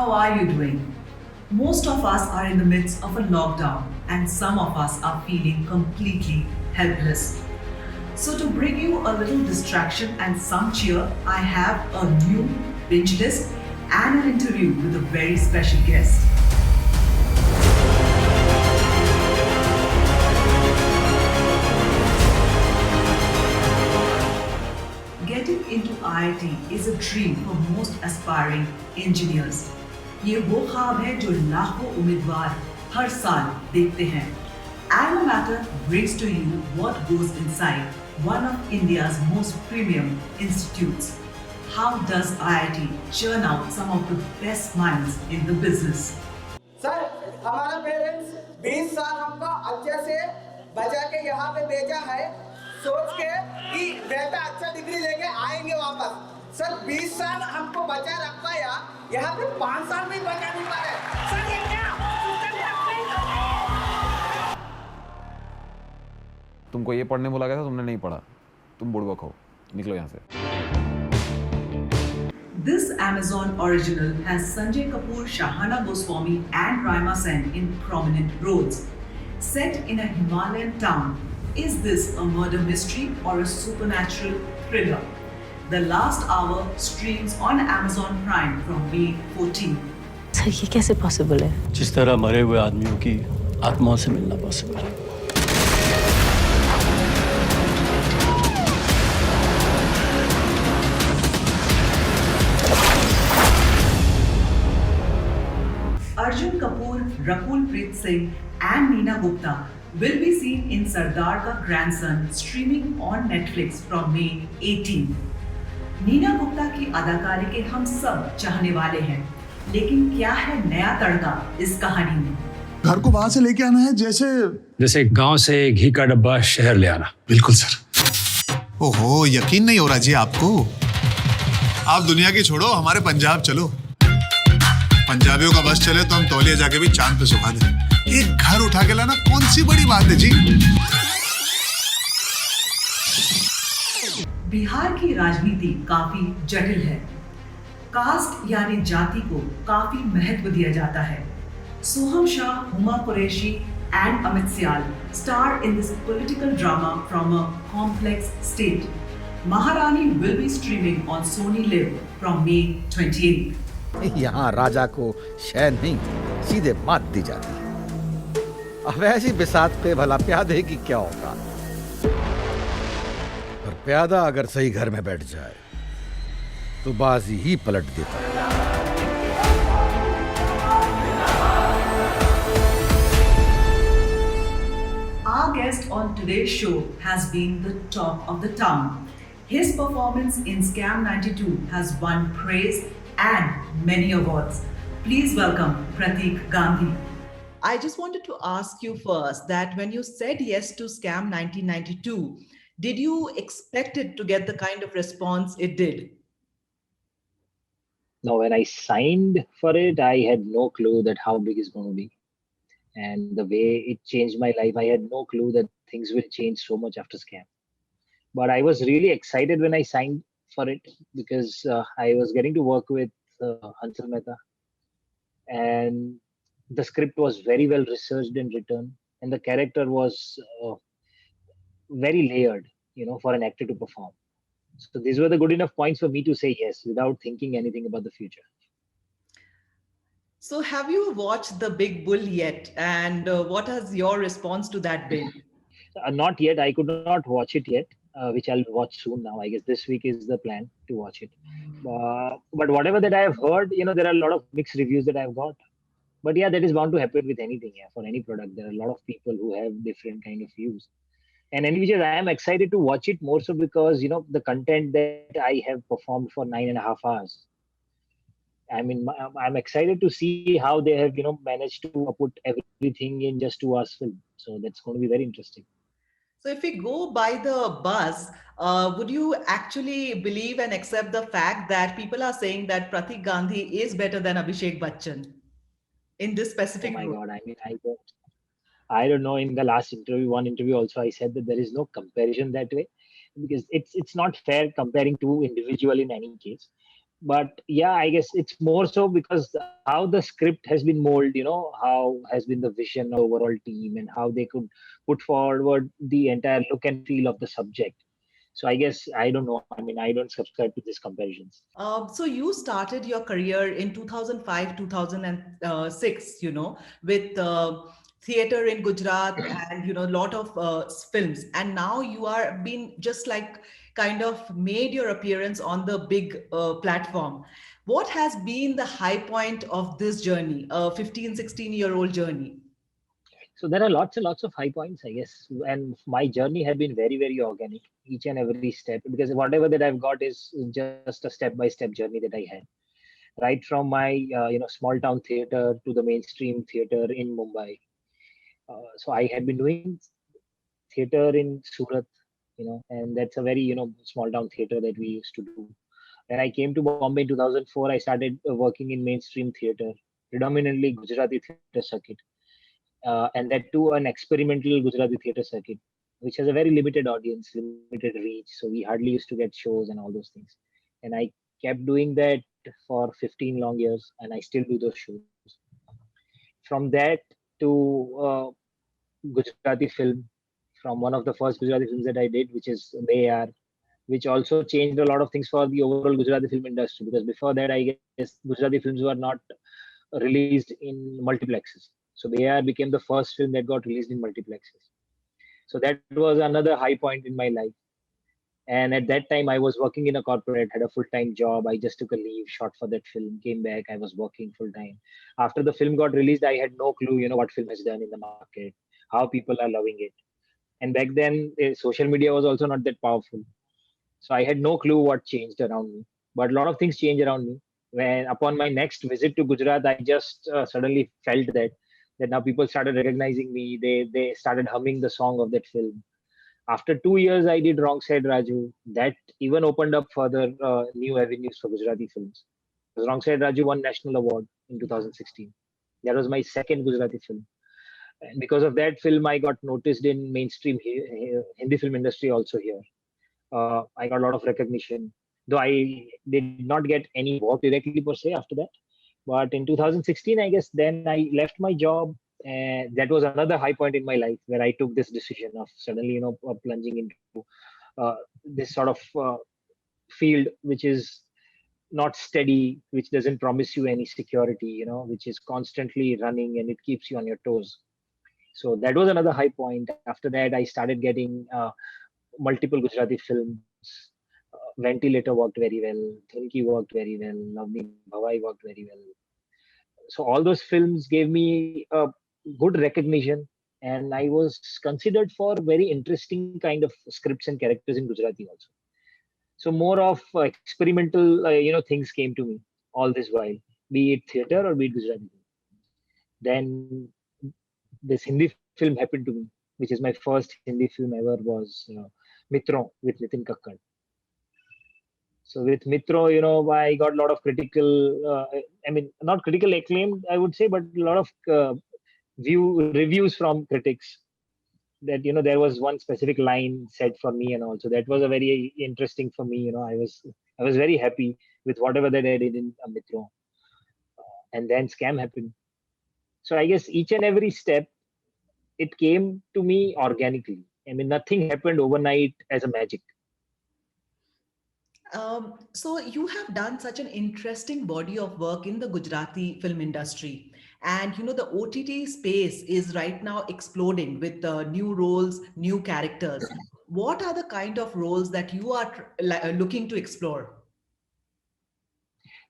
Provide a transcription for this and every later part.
How are you doing? Most of us are in the midst of a lockdown, and some of us are feeling completely helpless. So, to bring you a little distraction and some cheer, I have a new binge list and an interview with a very special guest. Getting into IIT is a dream for most aspiring engineers. ये वो ख्वाब है जो लाखों उम्मीदवार हर साल देखते हैं. Alma Mater brings to you what goes inside one of India's most premium institutes. How does IIT churn out some of the best minds in the business? Sir हमारा पेरेंट्स 20 साल हमको अच्छे से बचा के यहाँ पे भेजा है सोच के कि बेटा अच्छा डिग्री लेके आएंगे वापस. सर 20 साल हमको बचा रख पाया, यहाँ पे 5 साल में बचा नहीं पा रहे. सर ये क्या तुमको ये पढ़ने बोला गया था, तुमने नहीं पढ़ा, तुम बुड़बक हो, निकलो यहाँ से. This Amazon original has Sanjay Kapoor, Shahana Goswami and Raima Sen in prominent roles. Set in a Himalayan town, is this a murder mystery or a supernatural thriller? The Last Hour streams on Amazon Prime from May 14. Sir ये कैसे possible है? जिस तरह मरे हुए आदमियों की आत्माओं से मिलना पॉसिबल है. Arjun Kapoor, Rakul Preet Singh and Neena Gupta will be seen in Sardar Ka Grandson streaming on Netflix from May 18. Neena Gupta की अदाकारी के हम सब चाहने वाले हैं, लेकिन क्या है नया तड़का इस कहानी में? घर को वहां से लेके आना है जैसे गांव से घी का डब्बा शहर ले आना. बिल्कुल सर. ओहो, यकीन नहीं हो रहा जी आपको? आप दुनिया की छोड़ो, हमारे पंजाब चलो. पंजाबियों का बस चले तो हम तौलिया जाके भी चांद पे सुखा दें. एक घर उठा के लाना कौन सी बड़ी बात है जी. बिहार की राजनीति काफी जटिल है. कास्ट यानी जाति को काफी महत्व दिया जाता है. सोहम Shah, Huma Qureshi and Amit Syal star in this political drama from a complex state. Maharani will be streaming on Sony Live from May 28th. यहाँ राजा को शह नहीं, सीधे मात दी जाती है. अब ऐसी बिसात पे भला प्यादे की क्या होगा? पर प्यादा अगर सही घर में बैठ जाए तो बाजी ही पलट देता है. Our guest on today's show has been the talk of the town. His performance in Scam 92 has won praise and many awards. Please welcome Pratik Gandhi. I just wanted to ask you first that when you said yes to Scam 1992, did you expect it to get the kind of response it did? No, when I signed for it, I had no clue that how big it's going to be. And the way it changed my life, I had no clue that things will change so much after Scam. But I was really excited when I signed for it because I was getting to work with Hansal Mehta, and the script was very well researched and written, and the character was very layered, for an actor to perform. So these were the good enough points for me to say yes without thinking anything about the future. So have you watched The Big Bull yet? And what is your response to that bid? Not yet. I could not watch it yet. Which I'll watch soon now. I guess this week is the plan to watch it. But whatever that I have heard, there are a lot of mixed reviews that I've got. But yeah, that is bound to happen with anything. Yeah, for any product, there are a lot of people who have different kind of views. And anyways, I am excited to watch it more so because, the content that I have performed for 9.5 hours. I mean, I'm excited to see how they have, managed to put everything in just 2 hours film. So that's going to be very interesting. So if we go by the buzz, would you actually believe and accept the fact that people are saying that Pratik Gandhi is better than Abhishek Bachchan in this specific Oh my role? God, I mean, I don't know. In the last interview, one interview also, I said that there is no comparison that way because it's not fair comparing two individual in any case. But yeah, I guess it's more so because how the script has been molded, how has been the vision of the overall team and how they could put forward the entire look and feel of the subject. So I guess I don't know. I mean, I don't subscribe to these comparisons. So you started your career in 2005, 2006, with theater in Gujarat and, a lot of films. And now you are being just like kind of made your appearance on the big platform. What has been the high point of this journey, a 15, 16-year-old journey? So there are lots and lots of high points, I guess. And my journey had been very, very organic, each and every step, because whatever that I've got is just a step-by-step journey that I had. Right from my small town theater to the mainstream theater in Mumbai. So I had been doing theater in Surat, and that's a very small town theater that we used to do. When I came to Bombay in 2004, I started working in mainstream theater, predominantly Gujarati theater circuit, and that too an experimental Gujarati theater circuit, which has a very limited audience, limited reach. So we hardly used to get shows and all those things. And I kept doing that for 15 long years, and I still do those shows. From that to Gujarati film, from one of the first Gujarati films that I did, which is Bayar, which also changed a lot of things for the overall Gujarati film industry. Because before that, I guess Gujarati films were not released in multiplexes. So Bayar became the first film that got released in multiplexes. So that was another high point in my life. And at that time, I was working in a corporate, had a full time job. I just took a leave, shot for that film, came back. I was working full time. After the film got released, I had no clue, what film has done in the market, how people are loving it. And back then, social media was also not that powerful. So I had no clue what changed around me. But a lot of things changed around me. When upon my next visit to Gujarat, I just suddenly felt that now people started recognizing me. They started humming the song of that film. After 2 years, I did Wrong Side Raju. That even opened up further new avenues for Gujarati films. Because Wrong Side Raju won National Award in 2016. That was my second Gujarati film. And because of that film, I got noticed in mainstream Hindi film industry also here. I got a lot of recognition, though I did not get any work directly per se after that. But in 2016, I guess then I left my job, and that was another high point in my life where I took this decision of suddenly, plunging into this sort of field which is not steady, which doesn't promise you any security, which is constantly running and it keeps you on your toes. So that was another high point. After that, I started getting multiple Gujarati films. Ventilator worked very well. Thunki worked very well. Navni Bhavai worked very well. So all those films gave me a good recognition, and I was considered for very interesting kind of scripts and characters in Gujarati also. So more of experimental, things came to me all this while, be it theater or be it Gujarati. Then this Hindi film happened to me, which is my first Hindi film ever, was Mitron with Nitin Kakkad. So with Mitro, I got a lot of critical, I mean, not critical acclaim, I would say, but a lot of reviews from critics that, there was one specific line said for me and also that was a very interesting for me. I was very happy with whatever that I did in Mitro. And then Scam happened. So I guess each and every step, it came to me organically. I mean, nothing happened overnight as a magic. So you have done such an interesting body of work in the Gujarati film industry, and the OTT space is right now exploding with new roles, new characters. What are the kind of roles that you are looking to explore?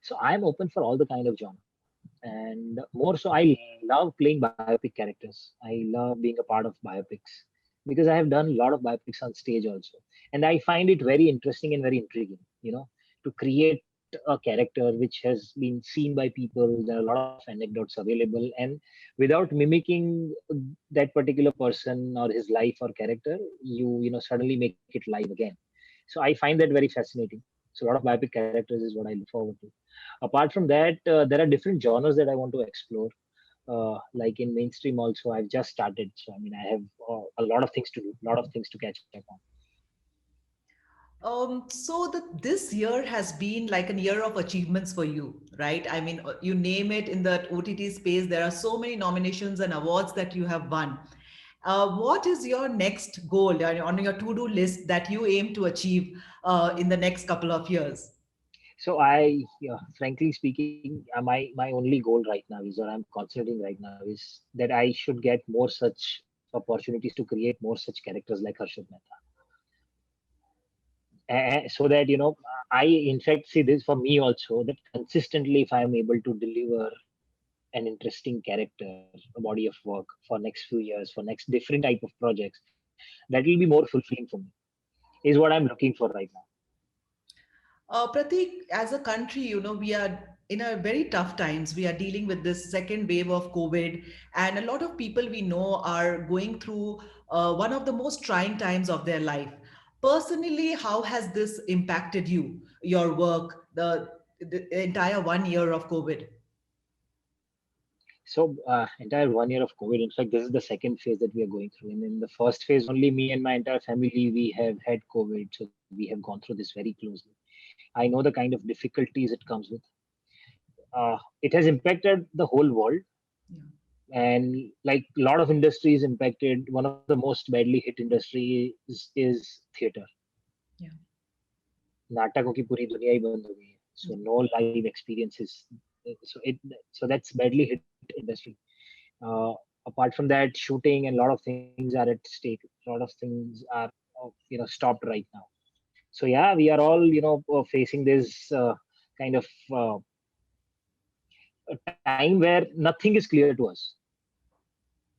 So I'm open for all the kind of genre. And more so, I love playing biopic characters. I love being a part of biopics because I have done a lot of biopics on stage also, and I find it very interesting and very intriguing. To create a character which has been seen by people. There are a lot of anecdotes available, and without mimicking that particular person or his life or character, you suddenly make it live again. So I find that very fascinating. So a lot of biopic characters is what I look forward to. Apart from that, there are different genres that I want to explore. Like in mainstream also, I've just started. So I mean, I have a lot of things to do, a lot of things to catch up on. This year has been like a year of achievements for you, right? I mean, you name it in the OTT space. There are so many nominations and awards that you have won. What is your next goal on your to-do list that you aim to achieve in the next couple of years? So I, frankly speaking, my only goal right now is, or I'm concentrating right now, is that I should get more such opportunities to create more such characters like Harshad Mehta, so that I in fact see this for me also, that consistently if I am able to deliver an interesting character, a body of work for next few years, for next different type of projects, that will be more fulfilling for me. Is what I'm looking for right now. Pratik, as a country, we are in a very tough times. We are dealing with this second wave of COVID, and a lot of people we know are going through one of the most trying times of their life. Personally, how has this impacted you, your work, the entire 1 year of COVID? So entire 1 year of COVID. In fact, this is the second phase that we are going through. And in the first phase, only me and my entire family we have had COVID, so we have gone through this very closely. I know the kind of difficulties it comes with. It has impacted the whole world, Yeah. and like a lot of industries impacted. One of the most badly hit industry is theater. Yeah. नाटकों की पूरी दुनिया ही बंद हो गई है. So no live experiences. So that's badly hit industry. Uh, Apart from that, shooting and a lot of things are at stake. A lot of things are stopped right now. So yeah, we are all facing this kind of a time where nothing is clear to us.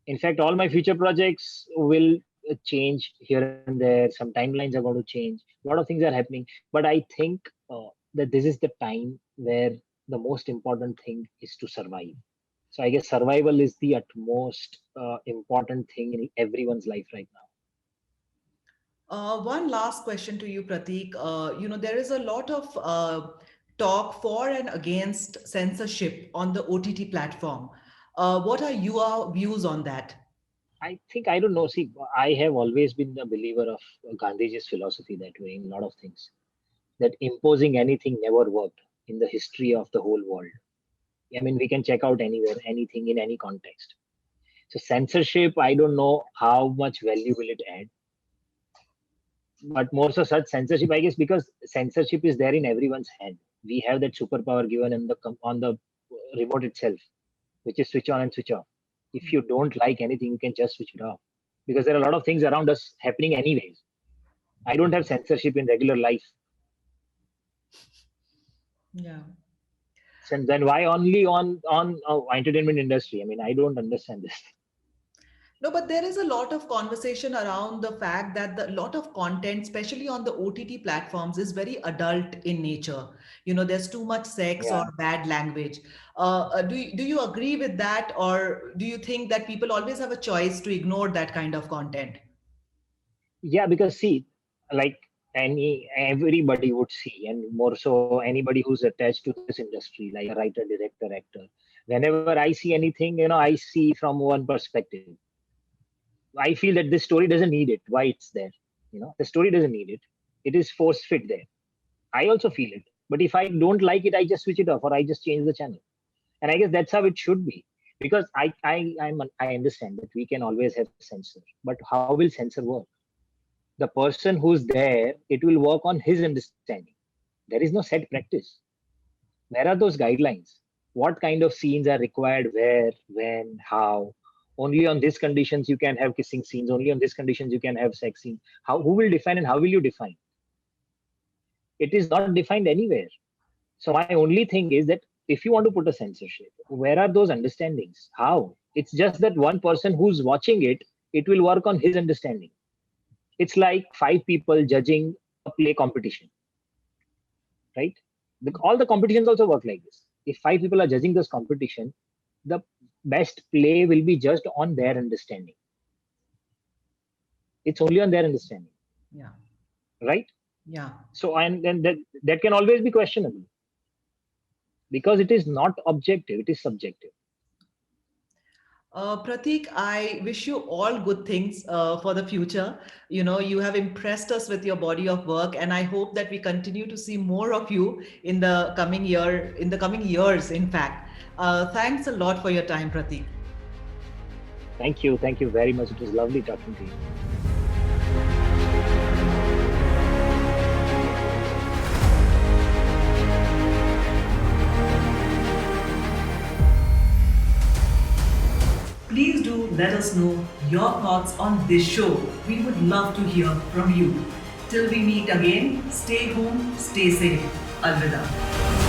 In fact, all my future projects will change here and there. Some timelines are going to change. A lot of things are happening. But I think that this is the time where the most important thing is to survive. So I guess survival is the utmost important thing in everyone's life right now. One last question to you, Pratik. There is a lot of talk for and against censorship on the OTT platform. What are your views on that? I think, I don't know. See, I have always been a believer of Gandhiji's philosophy that way in a lot of things. That imposing anything never worked in the history of the whole world. I mean, we can check out anywhere, anything in any context. So censorship, I don't know how much value will it add. But more so such censorship, I guess, because censorship is there in everyone's hand. We have that superpower given on the remote itself, which is switch on and switch off. If you don't like anything, you can just switch it off. Because there are a lot of things around us happening anyways. I don't have censorship in regular life. Yeah. And then why only on entertainment industry? I mean, I don't understand this. No, but there is a lot of conversation around the fact that the lot of content, especially on the OTT platforms, is very adult in nature. There's too much sex or Yeah. bad language. Do you agree with that, or do you think that people always have a choice to ignore that kind of content? Yeah, because see, like everybody would see, and more so anybody who's attached to this industry, like a writer, director, actor. Whenever I see anything, I see from one perspective. I feel that this story doesn't need it. Why it's there? The story doesn't need it. It is force fit there. I also feel it. But if I don't like it, I just switch it off or I just change the channel. And I guess that's how it should be. Because I understand that we can always have censor. But how will censor work? The person who's there, it will work on his understanding. There is no set practice. Where are those guidelines? What kind of scenes are required where, when, how? Only on these conditions you can have kissing scenes. Only on these conditions you can have sex scenes. Who will define and how will you define? It is not defined anywhere. So my only thing is that if you want to put a censorship, where are those understandings? How? It's just that one person who's watching it, it will work on his understanding. It's like 5 people judging a play competition, right? All the competitions also work like this. If 5 people are judging this competition, the best play will be judged on their understanding. It's only on their understanding, Yeah. right? Yeah. So, and then that can always be questionable because it is not objective, it is subjective. Pratik, I wish you all good things for the future. You know, you have impressed us with your body of work, and I hope that we continue to see more of you in the coming year, in the coming years, in fact. Thanks a lot for your time, Pratik. Thank you. Thank you very much. It was lovely talking to you. Please do let us know your thoughts on this show. We would love to hear from you. Till we meet again, stay home, stay safe. Alvida.